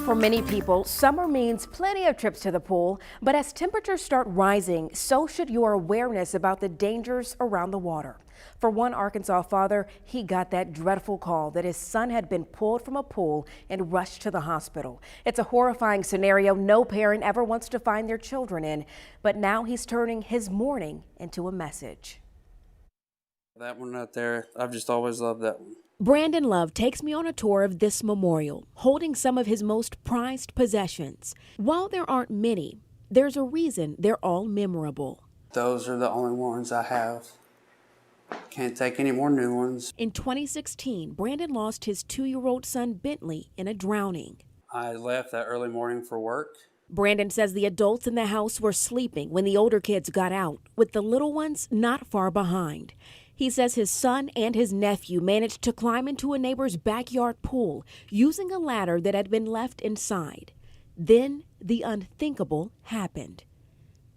For many people, summer means plenty of trips to the pool, but as temperatures start rising, so should your awareness about the dangers around the water. For one Arkansas father, he got that dreadful call that his son had been pulled from a pool and rushed to the hospital. It's a horrifying scenario no parent ever wants to find their children in, but now he's turning his mourning into a message. That one right there, I've just always loved that one. Brandon Love takes me on a tour of this memorial, holding some of his most prized possessions. While there aren't many, there's a reason they're all memorable. Those are the only ones I have. Can't take any more new ones. In 2016, Brandon lost his 2-year-old son Bentley in a drowning. I left that early morning for work. Brandon says the adults in the house were sleeping when the older kids got out, with the little ones not far behind. He says his son and his nephew managed to climb into a neighbor's backyard pool using a ladder that had been left inside. Then the unthinkable happened.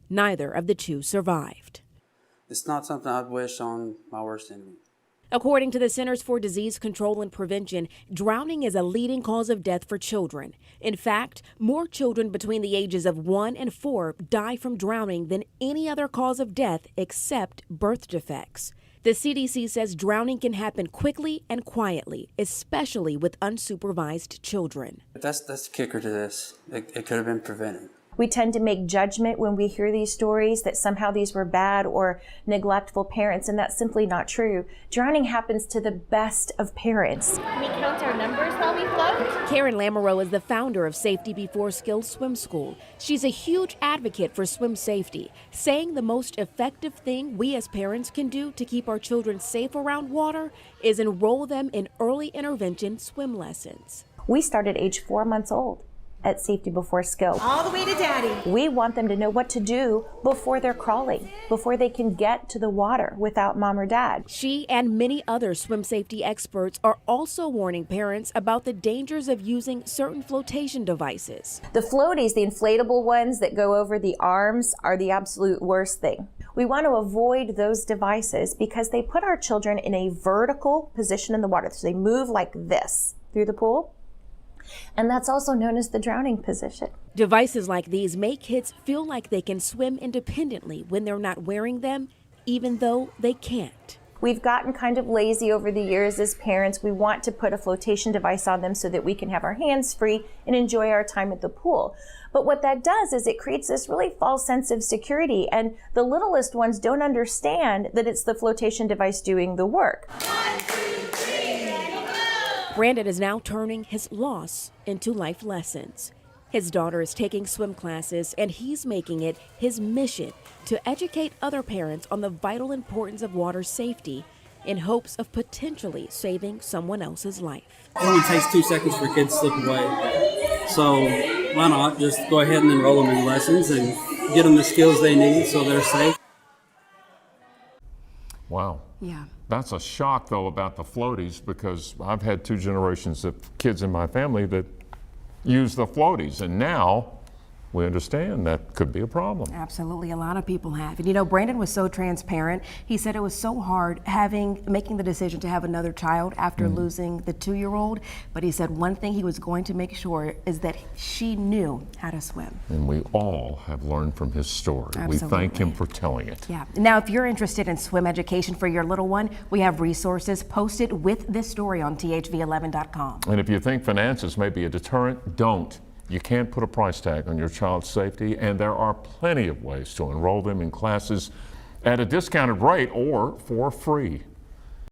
Neither of the two survived. It's not something I'd wish on my worst enemy. According to the Centers for Disease Control and Prevention, drowning is a leading cause of death for children. In fact, more children between the ages of 1 and 4 die from drowning than any other cause of death except birth defects. The CDC says drowning can happen quickly and quietly, especially with unsupervised children. That's the kicker to this. It could have been prevented. We tend to make judgment when we hear these stories that somehow these were bad or neglectful parents, and that's simply not true. Drowning happens to the best of parents. Can we count our numbers while we float? Karen Lamoureux is the founder of Safety Before Skills Swim School. She's a huge advocate for swim safety, saying the most effective thing we as parents can do to keep our children safe around water is enroll them in early intervention swim lessons. We start at age 4 months old at Safety Before Skill. All the way to daddy. We want them to know what to do before they're crawling, before they can get to the water without mom or dad. She and many other swim safety experts are also warning parents about the dangers of using certain flotation devices. The floaties, the inflatable ones that go over the arms, are the absolute worst thing. We want to avoid those devices because they put our children in a vertical position in the water. So they move like this through the pool. And that's also known as the drowning position. Devices like these make kids feel like they can swim independently when they're not wearing them, even though they can't. We've gotten kind of lazy over the years as parents. We want to put a flotation device on them so that we can have our hands free and enjoy our time at the pool. But what that does is it creates this really false sense of security, and the littlest ones don't understand that it's the flotation device doing the work. Brandon is now turning his loss into life lessons. His daughter is taking swim classes, and he's making it his mission to educate other parents on the vital importance of water safety in hopes of potentially saving someone else's life. It only takes 2 seconds for kids to slip away. So why not just go ahead and enroll them in lessons and get them the skills they need so they're safe. Wow. Yeah. That's a shock, though, about the floaties, because I've had 2 generations of kids in my family that use the floaties, and now we understand that could be a problem. Absolutely, a lot of people have. And you know, Brandon was so transparent. He said it was so hard making the decision to have another child after losing the 2-year-old. But he said one thing he was going to make sure is that she knew how to swim. And we all have learned from his story. Absolutely. We thank him for telling it. Yeah. Now, if you're interested in swim education for your little one, we have resources posted with this story on thv11.com. And if you think finances may be a deterrent, don't. You can't put a price tag on your child's safety, and there are plenty of ways to enroll them in classes at a discounted rate or for free.